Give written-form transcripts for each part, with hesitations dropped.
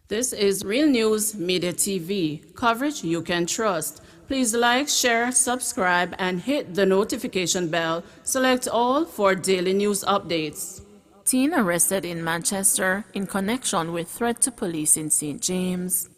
This is Real News Media TV, coverage you can trust. Please like, share, subscribe, and hit the notification bell. Select all for daily news updates. Teen arrested in Manchester in connection with threat to police in St. James.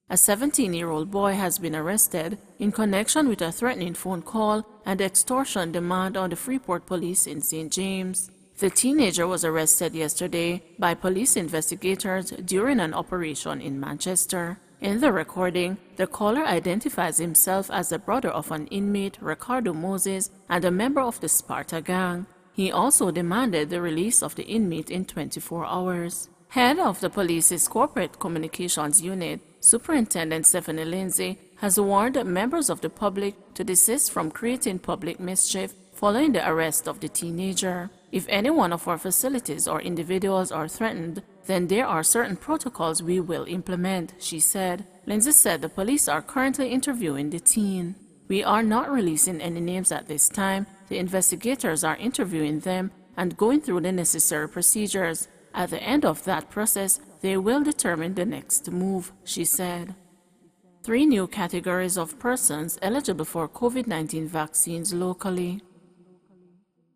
A 17-year-old boy has been arrested in connection with a threatening phone call and extortion demand on the Freeport police in St. James. The teenager was arrested yesterday by police investigators during an operation in Manchester. In the recording, the caller identifies himself as the brother of an inmate, Ricardo Moses, and a member of the Sparta gang. He also demanded the release of the inmate in 24 hours. Head of the police's corporate communications unit, Superintendent Stephanie Lindsay, has warned members of the public to desist from creating public mischief following the arrest of the teenager. If any one of our facilities or individuals are threatened, then there are certain protocols we will implement, she said. Lindsay said the police are currently interviewing the teen. We are not releasing any names at this time. The investigators are interviewing them and going through the necessary procedures. At the end of that process, they will determine the next move, she said. 3 new categories of persons eligible for COVID-19 vaccines locally.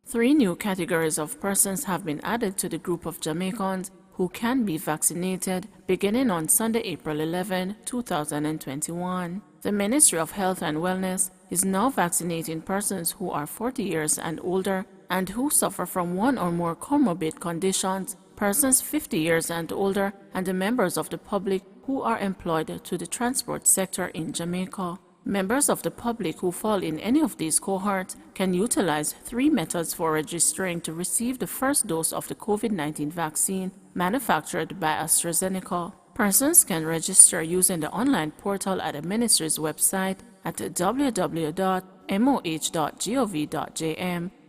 3 new categories of persons have been added to the group of Jamaicans who can be vaccinated beginning on Sunday, April 11, 2021. The Ministry of Health and Wellness is now vaccinating persons who are 40 years and older and who suffer from one or more comorbid conditions, persons 50 years and older, and the members of the public who are employed to the transport sector in Jamaica. Members of the public who fall in any of these cohorts can utilize 3 methods for registering to receive the first dose of the COVID-19 vaccine manufactured by AstraZeneca. Persons can register using the online portal at the Ministry's website at www.moh.gov.jm,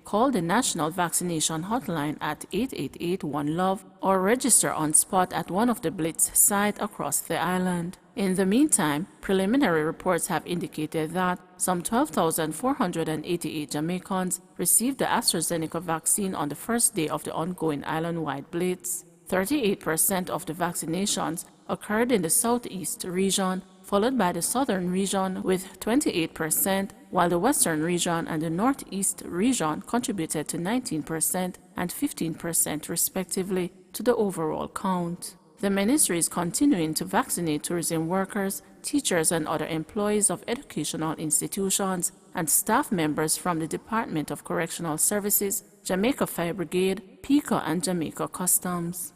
call the National Vaccination Hotline at 888-1-LOVE, or register on spot at one of the Blitz sites across the island. In the meantime, preliminary reports have indicated that some 12,488 Jamaicans received the AstraZeneca vaccine on the first day of the ongoing island-wide blitz. 38% of the vaccinations occurred in the southeast region, followed by the southern region with 28%, while the western region and the northeast region contributed to 19% and 15% respectively to the overall count. The ministry is continuing to vaccinate tourism workers, teachers and other employees of educational institutions, and staff members from the Department of Correctional Services, Jamaica Fire Brigade, PICA and Jamaica Customs.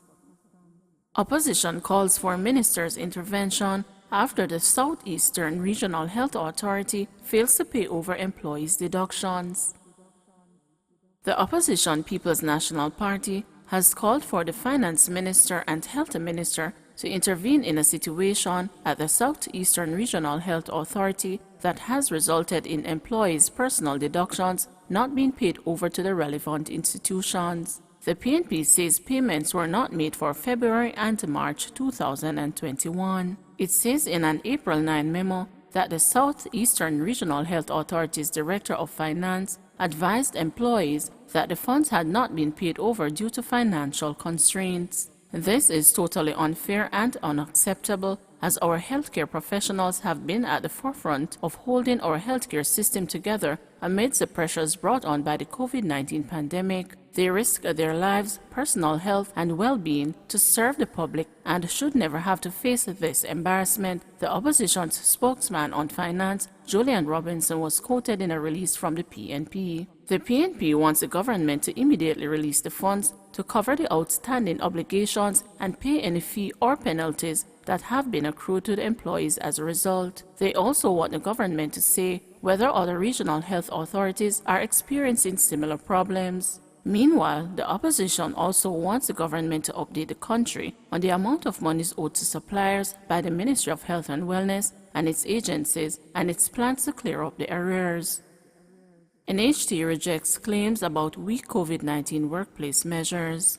Opposition calls for minister's intervention after the Southeastern Regional Health Authority fails to pay over employees' deductions. The opposition People's National Party has called for the Finance Minister and Health Minister to intervene in a situation at the Southeastern Regional Health Authority that has resulted in employees' personal deductions not being paid over to the relevant institutions. The PNP says payments were not made for February and March 2021. It says in an April 9 memo that the Southeastern Regional Health Authority's Director of Finance advised employees that the funds had not been paid over due to financial constraints. This is totally unfair and unacceptable, as our healthcare professionals have been at the forefront of holding our healthcare system together amidst the pressures brought on by the COVID-19 pandemic. They risk their lives, personal health, and well-being to serve the public and should never have to face this embarrassment, the opposition's spokesman on finance, Julian Robinson, was quoted in a release from the PNP. The PNP wants the government to immediately release the funds to cover the outstanding obligations and pay any fee or penalties that have been accrued to the employees as a result. They also want the government to say whether other regional health authorities are experiencing similar problems. Meanwhile, the opposition also wants the government to update the country on the amount of monies owed to suppliers by the Ministry of Health and Wellness and its agencies and its plans to clear up the arrears. NHT rejects claims about weak COVID-19 workplace measures.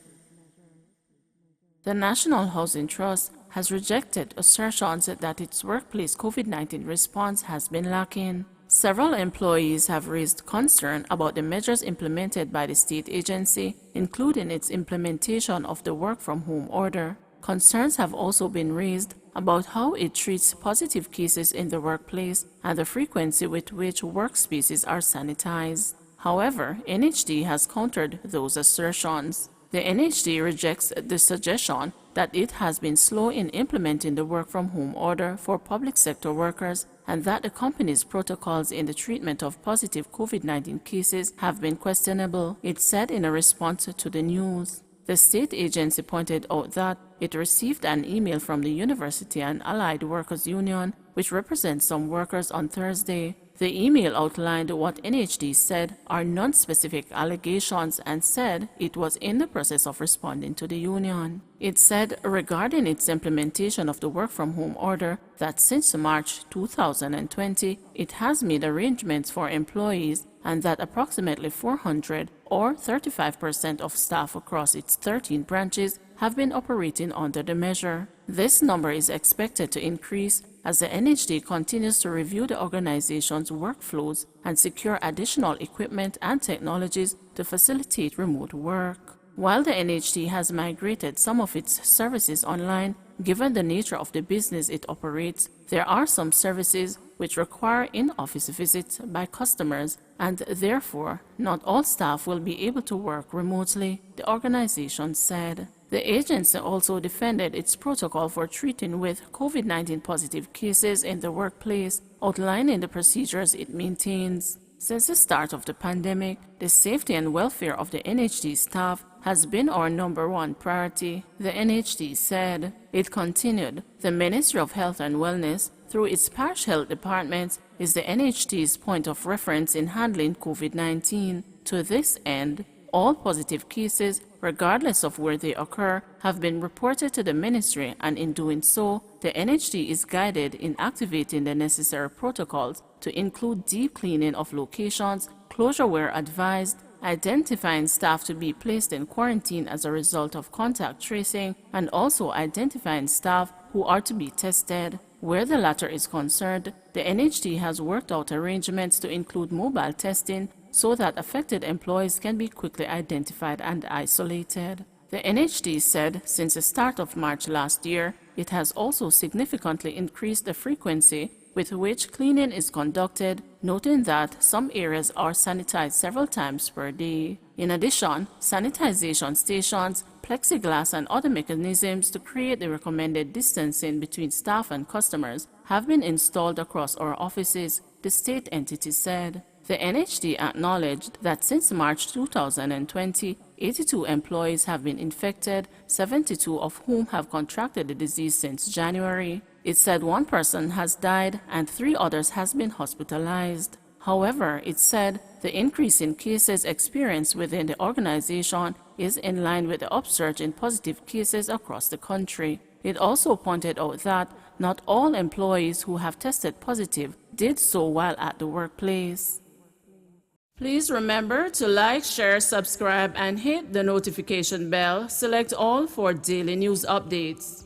The National Housing Trust has rejected assertions that its workplace COVID-19 response has been lacking. Several employees have raised concern about the measures implemented by the state agency, including its implementation of the work-from-home order. concerns have also been raised about how it treats positive cases in the workplace and the frequency with which workspaces are sanitized. However, NHD has countered those assertions. The NHD rejects the suggestion that it has been slow in implementing the work-from-home order for public sector workers and that the company's protocols in the treatment of positive COVID-19 cases have been questionable, it said in a response to the news. The state agency pointed out that it received an email from the University and Allied Workers Union, which represents some workers, on Thursday. The email outlined what NHD said are non-specific allegations and said it was in the process of responding to the union. It said regarding its implementation of the work-from-home order that since March 2020, it has made arrangements for employees and that approximately 400 or 35% of staff across its 13 branches have been operating under the measure. This number is expected to increase as the NHD continues to review the organization's workflows and secure additional equipment and technologies to facilitate remote work. While the NHD has migrated some of its services online, given the nature of the business it operates, there are some services which require in-office visits by customers, and therefore not all staff will be able to work remotely, the organization said. The agency also defended its protocol for treating with COVID-19 positive cases in the workplace, outlining the procedures it maintains. Since the start of the pandemic, the safety and welfare of the NHD staff has been our #1 priority, the NHD said. It continued, the Ministry of Health and Wellness, through its parish health departments, is the NHD's point of reference in handling COVID-19. To this end, all positive cases, regardless of where they occur, have been reported to the ministry, and in doing so, the NHD is guided in activating the necessary protocols to include deep cleaning of locations, closure where advised, identifying staff to be placed in quarantine as a result of contact tracing, and also identifying staff who are to be tested. Where the latter is concerned, the NHD has worked out arrangements to include mobile testing so that affected employees can be quickly identified and isolated. The NHD said since the start of March last year, it has also significantly increased the frequency with which cleaning is conducted, noting that some areas are sanitized several times per day. In addition, sanitization stations, plexiglass and other mechanisms to create the recommended distancing between staff and customers have been installed across our offices, the state entity said. The NHD acknowledged that since March 2020, 82 employees have been infected, 72 of whom have contracted the disease since January. It said 1 person has died and 3 others has been hospitalized. However, it said the increase in cases experienced within the organization is in line with the upsurge in positive cases across the country. It also pointed out that not all employees who have tested positive did so while at the workplace. Please remember to like, share, subscribe, and hit the notification bell. Select all for daily news updates.